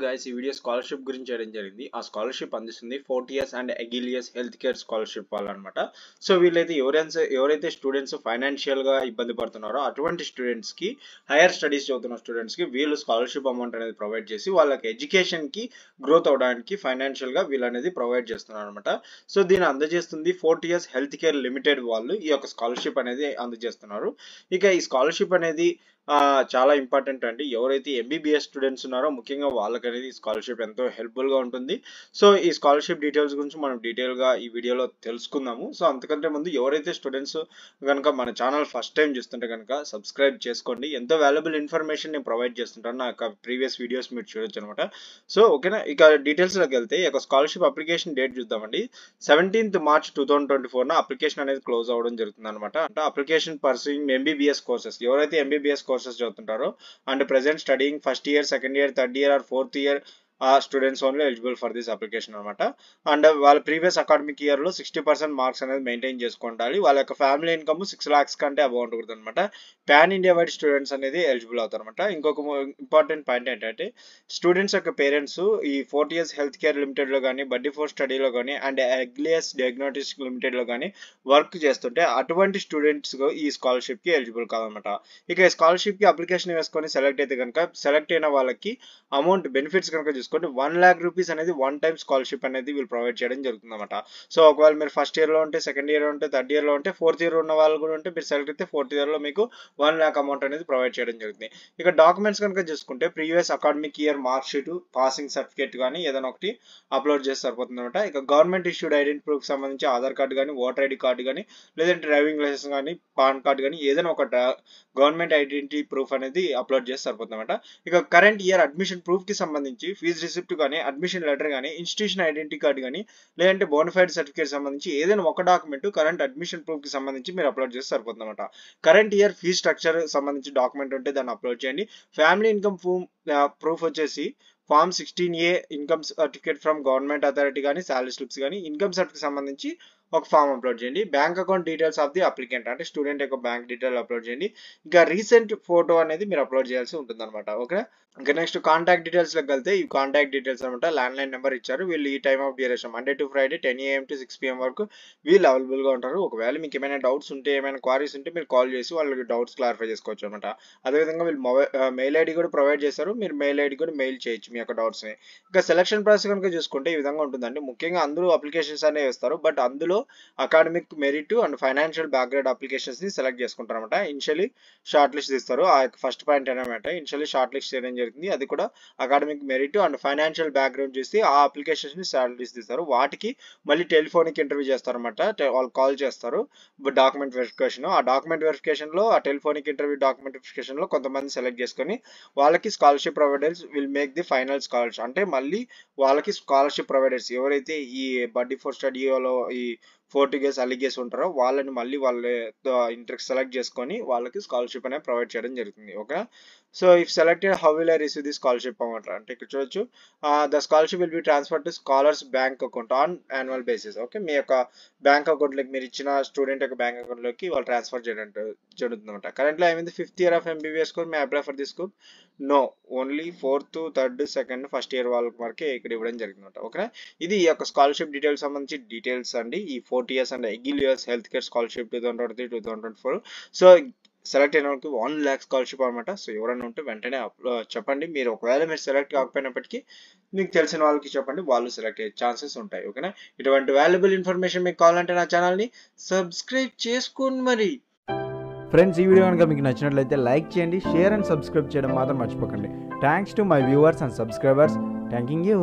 Guys ఈ video scholarship గురించి చేయడం జరిగింది. ఆ స్కాలర్షిప్ అందిస్తుంది ఫోర్టియస్ and Agilus health care scholarship వాళ్ళు అనమాట. సో వీళ్ళైతే ఎవరైతే స్టూడెంట్స్ ఫైనాన్షియల్ గా ఇబ్బంది పడుతున్నారో అటువంటి స్టూడెంట్స్ కి, హైయర్ స్టడీస్ చదువుతున్న స్టూడెంట్స్ కి వీళ్ళు స్కాలర్షిప్ అమౌంట్ అనేది ప్రొవైడ్ చేసి వాళ్ళకి ఎడ్యుకేషన్ కి గ్రోత్ అవడానికి ఫైనాన్షియల్ గా వీళ్ళు అనేది ప్రొవైడ్ చేస్తున్నారు అనమాట. సో దీన్ని అందజేస్తుంది ఫోర్టియస్ హెల్త్ కేర్ లిమిటెడ్ వాళ్ళు ఈ యొక్క స్కాలర్షిప్ అనేది అందజేస్తున్నారు. ఇక ఈ స్కాలర్షిప్ అనేది చాలా ఇంపార్టెంట్ అండి. ఎవరైతే ఎంబీబీఎస్ స్టూడెంట్స్ ఉన్నారో ముఖ్యంగా వాళ్ళకి అనేది స్కాలర్షిప్ ఎంతో హెల్ప్ఫుల్ గా ఉంటుంది. సో ఈ స్కాలర్షిప్ డీటెయిల్స్ గురించి మనం డీటెయిల్ గా ఈ వీడియోలో తెలుసుకుందాము. సో అంతకంటే ముందు ఎవరైతే స్టూడెంట్స్ కనుక మన ఛానల్ ఫస్ట్ టైం చూస్తుంటే కనుక సబ్స్క్రైబ్ చేసుకోండి. ఎంతో వాల్యుబుల్ ఇన్ఫర్మేషన్ నేను ప్రొవైడ్ చేస్తుంటాను. నా యొక్క ప్రీవియస్ వీడియోస్ మీరు చూడొచ్చు అనమాట. సో ఓకేనా, ఇక డీటెయిల్స్ లోకి వెళ్తే ఈ యొక్క స్కాలర్షిప్ అప్లికేషన్ డేట్ చూద్దామండి. 17th March 2024 అప్లికేషన్ అనేది క్లోజ్ అవ్వడం జరుగుతుంది అనమాట. అంటే అప్లికేషన్ పర్సూయింగ్ ఎంబీబీఎస్ కోర్సెస్, ఎవరైతే ఎంబీబీఎస్ కోర్సెస్ చదువుతుంటారో and present studying first year, second year, third year or fourth year students only eligible for this application అనమాట. And వాళ్ళ ప్రీవియస్ అకాడమిక్ ఇయర్ లో 60% మార్క్స్ అనేది మెయింటైన్ చేసుకోవాలి. వాళ్ళ యొక్క ఫ్యామిలీ ఇన్కమ్ 6 lakhs కంటే అబౌవ్ ఉండకూడదు అనమాట. పాన్ ఇండియా వైడ్ స్టూడెంట్స్ అనేది ఎలిజిబుల్ అవుతారు అనమాట. ఇంకొక ఇంపార్టెంట్ పాయింట్ ఏంటంటే స్టూడెంట్స్ యొక్క పేరెంట్స్ ఈ ఫోర్టియస్ హెల్త్ కేర్ లిమిటెడ్ లో కానీ, బడ్డీ ఫోర్ స్టడీలో కానీ అండ్ అగ్లియస్ డయాగ్నోస్టిక్స్ లిమిటెడ్ లో కానీ వర్క్ చేస్తుంటే అటువంటి స్టూడెంట్స్ ఈ స్కాలర్షిప్ కి ఎలిజిబుల్ కాదనమాట. ఇక ఈ స్కాలర్షిప్ కి అప్లికేషన్ వేసుకొని సెలెక్ట్ అయితే కనుక సెలెక్ట్ అయిన వాళ్ళకి అమౌంట్ బెనిఫిట్స్ కనుక చూసుకుంటే 1 lakh rupees అనేది వన్ టైం స్కాలర్షిప్ అనేది వీళ్ళు ప్రొవైడ్ చేయడం జరుగుతుంది అనమాట. సో ఒకవేళ మీరు ఫస్ట్ ఇయర్ లో ఉంటే, సెకండ్ ఇయర్ లో ఉంటే, థర్డ్ ఇయర్ లో ఉంటే, ఫోర్త్ ఇయర్ ఉన్న వాళ్ళు కూడా ఉంటే మీరు సెలెక్ట్ అయితే ఫోర్త్ ఇయర్ లో మీకు 1 lakh అమౌంట్ అనేది ప్రొవైడ్ చేయడం జరుగుతుంది. ఇక డాక్యుమెంట్స్ కనుక చూసుకుంటే previous academic year mark sheet, passing certificate కానీ ఏదైనా ఒకటి అప్లోడ్ చేసి సరిపోతుంది అనమాట. ఇక గవర్నమెంట్ ఇష్యూడ్ ఐడెంటిటీ ప్రూఫ్ సంబంధించి ఆధార్ కార్డు కానీ, ఓటర్ ఐడి కార్డు కానీ, లేదంటే డ్రైవింగ్ లైసెన్స్ కానీ, పాన్ కార్డు కానీ ఏదైనా ఒక గవర్నమెంట్ ఐడెంటిటీ ప్రూఫ్ అనేది అప్లోడ్ చేసి సరిపోతుంది అనమాట. ఇక కరెంట్ ఇయర్ అడ్మిషన్ ప్రూఫ్ కి సంబంధించి ఫీజు రిసిప్ట్ కానీ, అడ్మిషన్ లెటర్ కానీ, ఇన్స్టిట్యూషన్ ఐడెంటిటీ కార్డు కానీ, లేదంటే బోనఫైడ్ సర్టిఫికేట్ సంబంధించి ఏదైనా ఒక డాక్యుమెంట్ కరెంట్ అడ్మిషన్ ప్రూఫ్ కి సంబంధించి మీరు అప్లోడ్ చేసి సరిపోతుంది అనమాట. కరెంట్ ఇయర్ ఫీజ్ స్ట్రక్చర్ సంబంధించి డాక్యుమెంట్ ఉంటే దాన్ని అప్లోడ్ చేయండి. ఫ్యామిలీ ఇన్కమ్ ప్రూఫ్ వచ్చేసి form 16A income certificate from government authority కానీ, శాలరీ స్లిప్స్ కానీ, ఇన్కమ్ సర్టిఫికేట్ సంబంధించి ఒక ఫామ్ అప్లోడ్ చేయండి. Bank account details of the applicant అంటే స్టూడెంట్ యొక్క బ్యాంక్ డీటెయిల్ అప్లోడ్ చేయండి. ఇంకా రీసెంట్ ఫోటో అనేది మీరు అప్లోడ్ చేయాల్సి ఉంటుంది అనమాట. ఓకే, ఇంకా నెక్స్ట్ కాంటాక్ట్ డీటెయిల్స్ లోకి వెళ్తే ఈ కాంటాక్ట్ డీటెయిల్స్ అనమాట. ల్యాండ్ లైన్ నెంబర్ ఇచ్చారు. వీళ్ళు ఈ time of duration Monday to Friday 10 AM to 6 PM వరకు వీళ్ళు అవైలబుల్ గా ఉంటారు. ఒకవేళ మీకు ఏమైనా డౌట్స్ ఉంటే, ఏమైనా క్వారీస్ ఉంటే మీరు కాల్ చేసి వాళ్ళకి డౌట్స్ క్లారిఫై చేసుకోవచ్చు అనమాట. అదేవిధంగా వీళ్ళు మెయిల్ ఐడి కూడా ప్రొవైడ్ చేస్తారు. మీరు మెయిల్ ఐడి కూడా మెయిల్ చేయొచ్చు మీ యొక్క డౌట్స్ ని. ఇంకా సెలక్షన్ ప్రాసెస్ కనుక చూసుకుంటే ఈ విధంగా ఉంటుందండి. ముఖ్యంగా అందరూ అప్లికేషన్స్ అనేవి వేస్తారు, బట్ అందులో academic merit and financial background applications ని సెలెక్ట్ చేసుకుంటారు అనమాట. ఇనిషియలీ షార్ట్ లిస్ట్ తీస్తారు. ఆ ఫస్ట్ పాయింట్ అనమాట ఇనిషియలీ షార్ట్ లిస్ట్ చేయడం జరుగుతుంది. అది కూడా academic merit and financial background చూసి ఆ అప్లికేషన్స్ ని షార్ట్ లిస్ట్ తీస్తారు. వాటికి మళ్ళీ టెలిఫోనిక్ ఇంటర్వ్యూ చేస్తారు అనమాట. వాళ్ళు కాల్ చేస్తారు డాక్యుమెంట్ వెరిఫికేషన్. ఆ డాక్యుమెంట్ వెరిఫికేషన్ లో, ఆ టెలిఫోనిక్ ఇంటర్వ్యూ డాక్యుమెంట్ వెరిఫికేషన్ లో కొంతమంది సెలెక్ట్ చేసుకొని వాళ్ళకి scholarship providers will make the final scholarship. అంటే మళ్ళీ వాళ్ళకి స్కాలర్షిప్ ప్రొవైడర్స్ ఎవరైతే ఈ బడ్డీ ఫోర్ స్టడీలో ఈ ఫోర్టిగస్ అలిగేస్ ఉంటారో వాళ్ళని మళ్ళీ వాళ్ళ ఇంట్రెస్ట్ సెలెక్ట్ చేసుకొని వాళ్ళకి స్కాలర్షిప్ అనేది ప్రొవైడ్ చేయడం జరుగుతుంది. Okay, so if selected how will I receive the scholarship amount అంటే ఇక్కడ చూడొచ్చు. The scholarship will be transfer to scholars bank account on annual basis. Okay, మీ యొక్క బ్యాంక్ అకౌంట్ లోకి, మీరు ఇచ్చిన స్టూడెంట్ యొక్క బ్యాంక్ అకౌంట్ లోకి వాళ్ళు ట్రాన్స్ఫర్ చేయడం జరుగుతుంది అనమాట. Currently I mean 5th year of MBBS course may apply for this course? No, only 4th, 3rd, 2nd, 1st year వాళ్ళకి వరకే ఇక్కడ ఇవ్వడం జరిగింది. ఓకే, ఇది ఈ యొక్క స్కాలర్షిప్ డీటెయిల్స్ సంబంధించి డీటెయిల్స్ అండి. ఈ 40 and Agilus health care scholarship 2023-2024. So select అయిన వాళ్ళకి 1 lakh స్కాలర్షిప్ అనమాట. సో ఎవరైనా ఉంటే వెంటనే చెప్పండి. మీరు ఒకవేళ మీరు సెలెక్ట్ కాకపోయినప్పటికీ మీకు తెలిసిన వాళ్ళకి చెప్పండి, వాళ్ళు సెలెక్ట్ అయ్యే ఛాన్సెస్ ఉంటాయి. ఓకేనా, ఇటువంటి వాల్యుబుల్ ఇన్ఫర్మేషన్ మీకు కావాలంటే నా ఛానల్ని సబ్స్క్రైబ్ చేసుకోండి. మరి ఫ్రెండ్స్, ఈ వీడియో కనుక మీకు నచ్చినట్లయితే లైక్ చేయండి, షేర్ అండ్ సబ్స్క్రైబ్ చేయడం మాత్రం మర్చిపోకండి. Thanks to my viewers and subscribers. Thanking you.